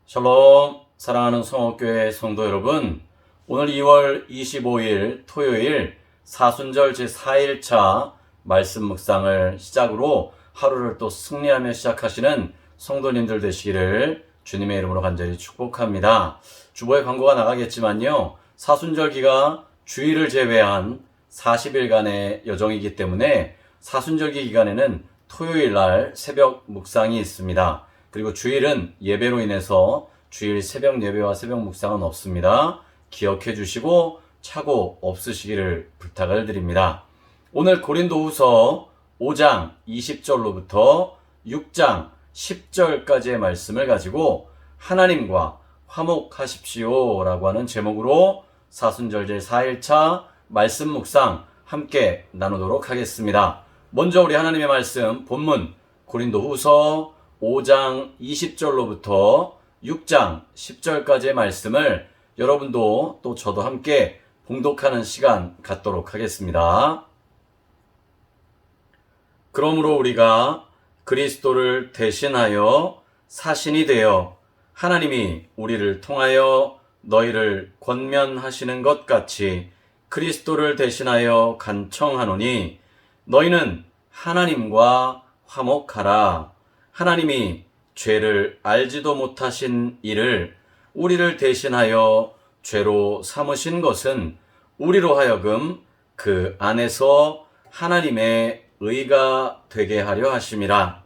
샬롬, 사랑하는 성옥교회 성도 여러분, 오늘 2월 25일 토요일 사순절 제4일차 말씀 묵상을 시작으로 하루를 또 승리하며 시작하시는 성도님들 되시기를 주님의 이름으로 간절히 축복합니다. 주보에 광고가 나가겠지만요, 사순절기가 주일을 제외한 40일간의 여정이기 때문에 사순절기 기간에는 토요일 날 새벽 묵상이 있습니다. 그리고 주일은 예배로 인해서 주일 새벽 예배와 새벽 묵상은 없습니다. 기억해 주시고 착오 없으시기를 부탁을 드립니다. 오늘 고린도후서 5장 20절로부터 6장 10절까지의 말씀을 가지고 하나님과 화목하십시오 라고 하는 제목으로 사순절 제4일차 말씀 묵상 함께 나누도록 하겠습니다. 먼저 우리 하나님의 말씀 본문 고린도후서 5장 20절로부터 6장 10절까지의 말씀을 여러분도 또 저도 함께 봉독하는 시간 갖도록 하겠습니다. 그러므로 우리가 그리스도를 대신하여 사신이 되어 하나님이 우리를 통하여 너희를 권면하시는 것 같이 그리스도를 대신하여 간청하노니 너희는 하나님과 화목하라. 하나님이 죄를 알지도 못하신 이를 우리를 대신하여 죄로 삼으신 것은 우리로 하여금 그 안에서 하나님의 의가 되게 하려 하심이라.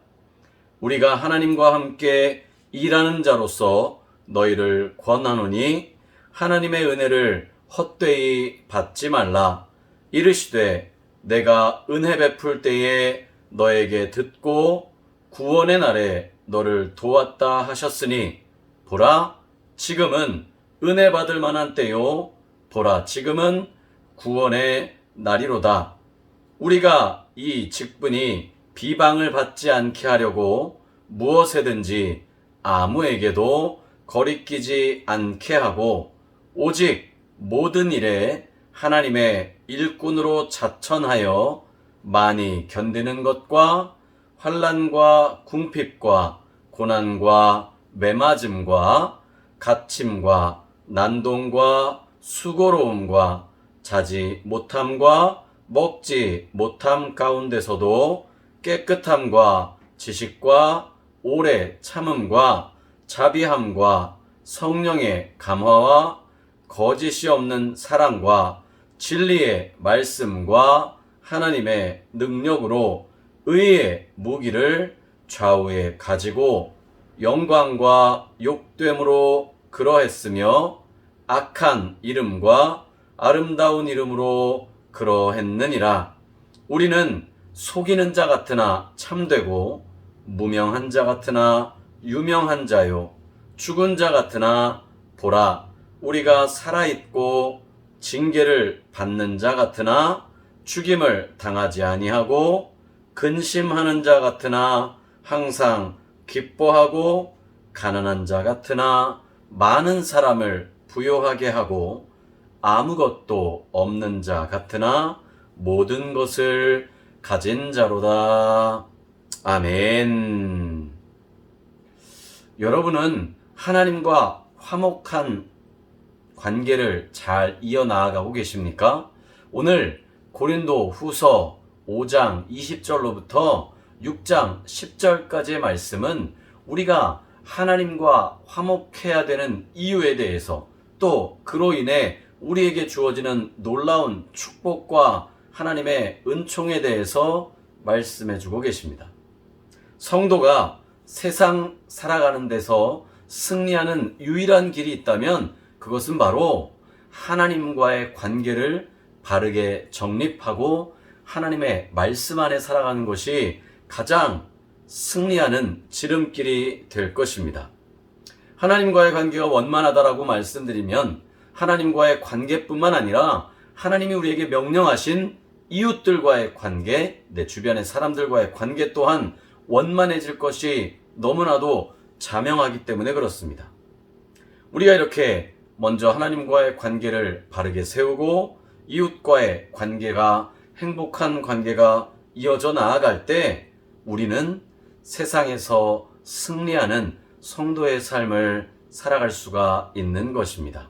우리가 하나님과 함께 일하는 자로서 너희를 권하노니 하나님의 은혜를 헛되이 받지 말라. 이르시되 내가 은혜 베풀 때에 너에게 듣고 구원의 날에 너를 도왔다 하셨으니 보라 지금은 은혜 받을 만한 때요 보라 지금은 구원의 날이로다. 우리가 이 직분이 비방을 받지 않게 하려고 무엇에든지 아무에게도 거리끼지 않게 하고 오직 모든 일에 하나님의 일꾼으로 자천하여 많이 견디는 것과 환난과 궁핍과 고난과 매맞음과 갇힘과 난동과 수고로움과 자지 못함과 먹지 못함 가운데서도 깨끗함과 지식과 오래 참음과 자비함과 성령의 감화와 거짓이 없는 사랑과 진리의 말씀과 하나님의 능력으로 의의 무기를 좌우에 가지고 영광과 욕됨으로 그러했으며 악한 이름과 아름다운 이름으로 그러했느니라. 우리는 속이는 자 같으나 참되고 무명한 자 같으나 유명한 자요 죽은 자 같으나 보라 우리가 살아있고 징계를 받는 자 같으나 죽임을 당하지 아니하고 근심하는 자 같으나 항상 기뻐하고 가난한 자 같으나 많은 사람을 부요하게 하고 아무것도 없는 자 같으나 모든 것을 가진 자로다. 아멘. 여러분은 하나님과 화목한 관계를 잘 이어나가고 계십니까? 오늘 고린도 후서 5장 20절로부터 6장 10절까지의 말씀은 우리가 하나님과 화목해야 되는 이유에 대해서 또 그로 인해 우리에게 주어지는 놀라운 축복과 하나님의 은총에 대해서 말씀해 주고 계십니다. 성도가 세상 살아가는 데서 승리하는 유일한 길이 있다면 그것은 바로 하나님과의 관계를 바르게 정립하고 하나님의 말씀 안에 살아가는 것이 가장 승리하는 지름길이 될 것입니다. 하나님과의 관계가 원만하다라고 말씀드리면 하나님과의 관계뿐만 아니라 하나님이 우리에게 명령하신 이웃들과의 관계, 내 주변의 사람들과의 관계 또한 원만해질 것이 너무나도 자명하기 때문에 그렇습니다. 우리가 이렇게 먼저 하나님과의 관계를 바르게 세우고 이웃과의 관계가 행복한 관계가 이어져 나아갈 때 우리는 세상에서 승리하는 성도의 삶을 살아갈 수가 있는 것입니다.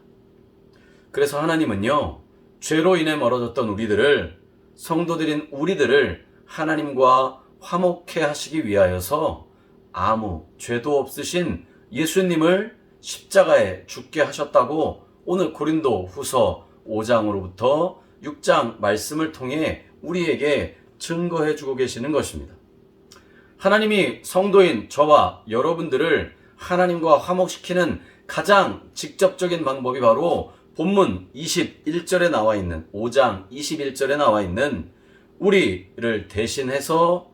그래서 하나님은요, 죄로 인해 멀어졌던 우리들을, 성도들인 우리들을 하나님과 화목해 하시기 위하여서 아무 죄도 없으신 예수님을 십자가에 죽게 하셨다고 오늘 고린도 후서 5장으로부터 6장 말씀을 통해 우리에게 증거해 주고 계시는 것입니다. 하나님이 성도인 저와 여러분들을 하나님과 화목시키는 가장 직접적인 방법이 바로 본문 21절에 나와 있는 5장 21절에 나와 있는 우리를 대신해서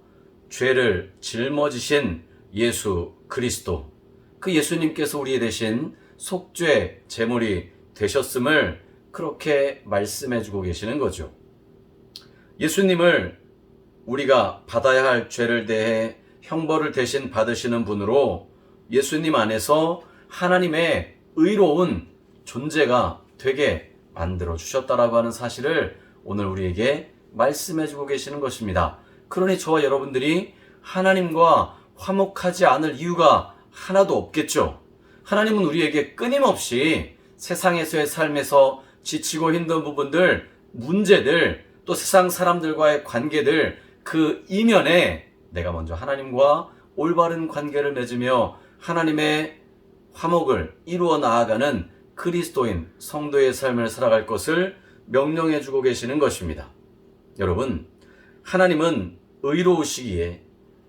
죄를 짊어지신 예수 그리스도, 그 예수님께서 우리 대신 속죄 제물이 되셨음을 그렇게 말씀해 주고 계시는 거죠. 예수님을 우리가 받아야 할 죄를 대해 형벌을 대신 받으시는 분으로 예수님 안에서 하나님의 의로운 존재가 되게 만들어 주셨다라고 하는 사실을 오늘 우리에게 말씀해 주고 계시는 것입니다. 그러니 저와 여러분들이 하나님과 화목하지 않을 이유가 하나도 없겠죠. 하나님은 우리에게 끊임없이 세상에서의 삶에서 지치고 힘든 부분들, 문제들, 또 세상 사람들과의 관계들, 그 이면에 내가 먼저 하나님과 올바른 관계를 맺으며 하나님의 화목을 이루어 나아가는 그리스도인 성도의 삶을 살아갈 것을 명령해 주고 계시는 것입니다. 여러분, 하나님은 의로우시기에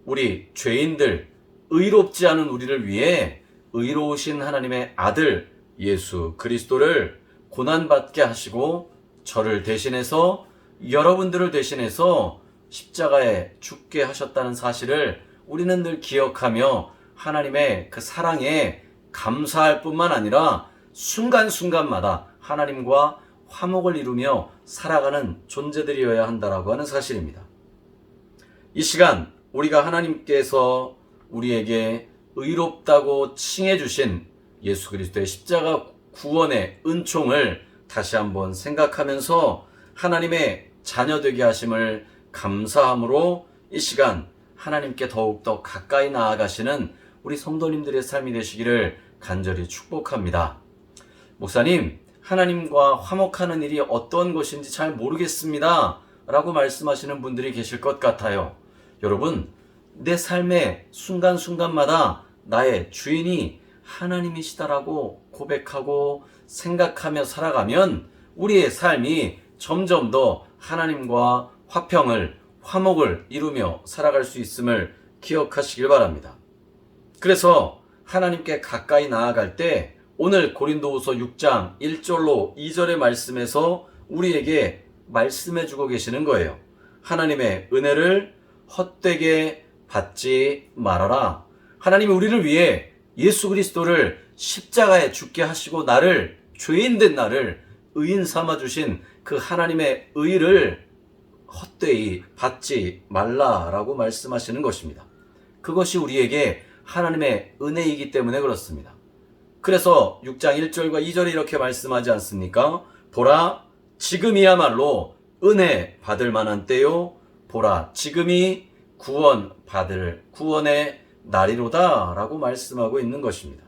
우리 죄인들, 의롭지 않은 우리를 위해 의로우신 하나님의 아들 예수 그리스도를 고난받게 하시고 저를 대신해서, 여러분들을 대신해서 십자가에 죽게 하셨다는 사실을 우리는 늘 기억하며 하나님의 그 사랑에 감사할 뿐만 아니라 순간순간마다 하나님과 화목을 이루며 살아가는 존재들이어야 한다라고 하는 사실입니다. 이 시간 우리가 하나님께서 우리에게 의롭다고 칭해 주신 예수 그리스도의 십자가 구원의 은총을 다시 한번 생각하면서 하나님의 자녀 되게 하심을 감사함으로 이 시간 하나님께 더욱더 가까이 나아가시는 우리 성도님들의 삶이 되시기를 간절히 축복합니다. 목사님, 하나님과 화목하는 일이 어떤 것인지 잘 모르겠습니다 라고 말씀하시는 분들이 계실 것 같아요. 여러분, 내 삶의 순간순간마다 나의 주인이 하나님이시다라고 고백하고 생각하며 살아가면 우리의 삶이 점점 더 하나님과 화평을, 화목을 이루며 살아갈 수 있음을 기억하시길 바랍니다. 그래서 하나님께 가까이 나아갈 때 오늘 고린도후서 6장 1절로 2절의 말씀에서 우리에게 말씀해 주고 계시는 거예요. 하나님의 은혜를 헛되게 받지 말아라. 하나님이 우리를 위해 예수 그리스도를 십자가에 죽게 하시고 나를, 죄인된 나를 의인 삼아 주신 그 하나님의 의를 헛되이 받지 말라라고 말씀하시는 것입니다. 그것이 우리에게 하나님의 은혜이기 때문에 그렇습니다. 그래서 6장 1절과 2절에 이렇게 말씀하지 않습니까? 보라, 지금이야말로 은혜 받을 만한 때요. 보라, 지금이 구원의 날이로다 라고 말씀하고 있는 것입니다.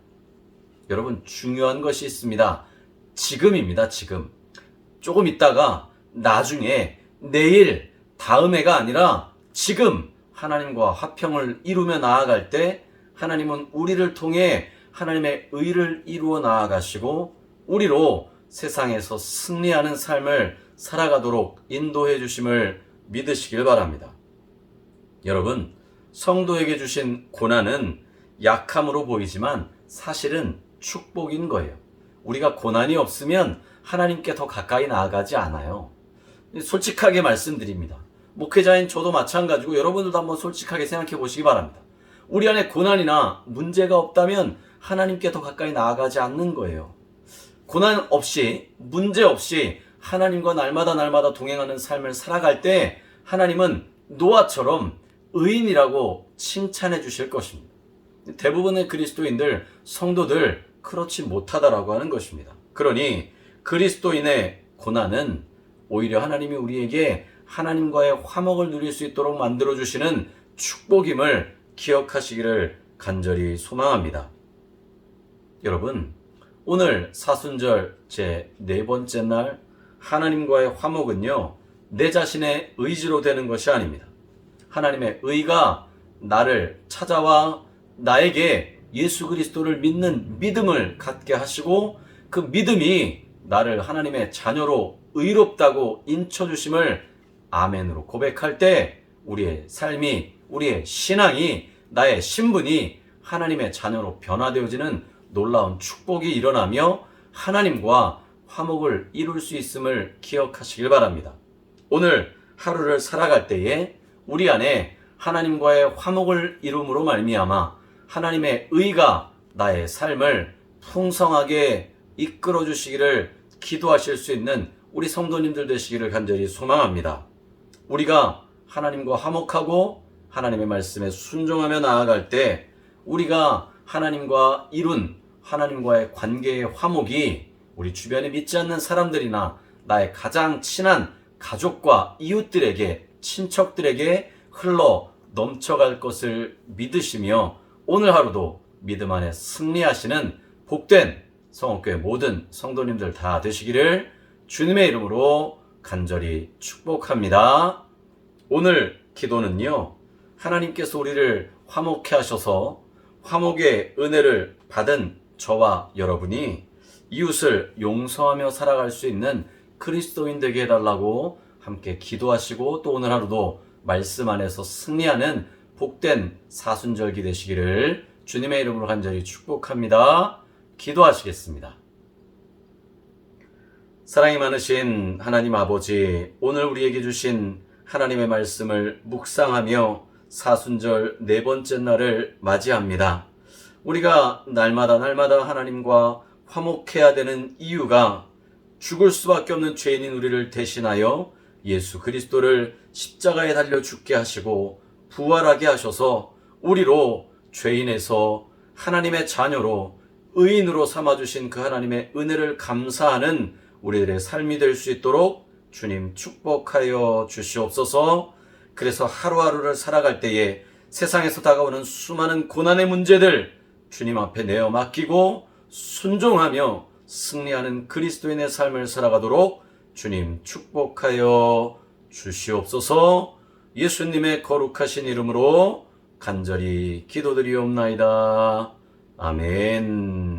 여러분, 중요한 것이 있습니다. 지금입니다. 지금. 조금 있다가 나중에, 내일, 다음해가 아니라 지금 하나님과 화평을 이루며 나아갈 때 하나님은 우리를 통해 하나님의 의를 이루어 나아가시고 우리로 세상에서 승리하는 삶을 살아가도록 인도해 주심을 믿으시길 바랍니다. 여러분, 성도에게 주신 고난은 약함으로 보이지만 사실은 축복인 거예요. 우리가 고난이 없으면 하나님께 더 가까이 나아가지 않아요. 솔직하게 말씀드립니다. 목회자인 저도 마찬가지고 여러분들도 한번 솔직하게 생각해 보시기 바랍니다. 우리 안에 고난이나 문제가 없다면 하나님께 더 가까이 나아가지 않는 거예요. 고난 없이, 문제 없이 하나님과 날마다 동행하는 삶을 살아갈 때 하나님은 노아처럼 의인이라고 칭찬해 주실 것입니다. 대부분의 그리스도인들, 성도들 그렇지 못하다라고 하는 것입니다. 그러니 그리스도인의 고난은 오히려 하나님이 우리에게 하나님과의 화목을 누릴 수 있도록 만들어주시는 축복임을 기억하시기를 간절히 소망합니다. 여러분, 오늘 사순절 제 네 번째 날 하나님과의 화목은요, 내 자신의 의지로 되는 것이 아닙니다. 하나님의 의가 나를 찾아와 나에게 예수 그리스도를 믿는 믿음을 갖게 하시고, 그 믿음이 나를 하나님의 자녀로 의롭다고 인쳐주심을 아멘으로 고백할 때 우리의 삶이, 우리의 신앙이, 나의 신분이 하나님의 자녀로 변화되어지는 놀라운 축복이 일어나며 하나님과 화목을 이룰 수 있음을 기억하시길 바랍니다. 오늘 하루를 살아갈 때에 우리 안에 하나님과의 화목을 이룸으로 말미암아 하나님의 의가 나의 삶을 풍성하게 이끌어 주시기를 기도하실 수 있는 우리 성도님들 되시기를 간절히 소망합니다. 우리가 하나님과 화목하고 하나님의 말씀에 순종하며 나아갈 때 우리가 하나님과 이룬 하나님과의 관계의 화목이 우리 주변에 믿지 않는 사람들이나 나의 가장 친한 가족과 이웃들에게, 친척들에게 흘러 넘쳐갈 것을 믿으시며 오늘 하루도 믿음 안에 승리하시는 복된 성옥교회 모든 성도님들 다 되시기를 주님의 이름으로 간절히 축복합니다. 오늘 기도는요, 하나님께서 우리를 화목케 하셔서 화목의 은혜를 받은 저와 여러분이 이웃을 용서하며 살아갈 수 있는 그리스도인 되게 해달라고 함께 기도하시고, 또 오늘 하루도 말씀 안에서 승리하는 복된 사순절기 되시기를 주님의 이름으로 간절히 축복합니다. 기도하시겠습니다. 사랑이 많으신 하나님 아버지, 오늘 우리에게 주신 하나님의 말씀을 묵상하며 사순절 네 번째 날을 맞이합니다. 우리가 날마다 하나님과 화목해야 되는 이유가 죽을 수밖에 없는 죄인인 우리를 대신하여 예수 그리스도를 십자가에 달려 죽게 하시고 부활하게 하셔서 우리로 죄인에서 하나님의 자녀로 의인으로 삼아주신 그 하나님의 은혜를 감사하는 우리들의 삶이 될 수 있도록 주님 축복하여 주시옵소서. 그래서 하루하루를 살아갈 때에 세상에서 다가오는 수많은 고난의 문제들 주님 앞에 내어 맡기고 순종하며 승리하는 그리스도인의 삶을 살아가도록 주님 축복하여 주시옵소서. 예수님의 거룩하신 이름으로 간절히 기도드리옵나이다. 아멘.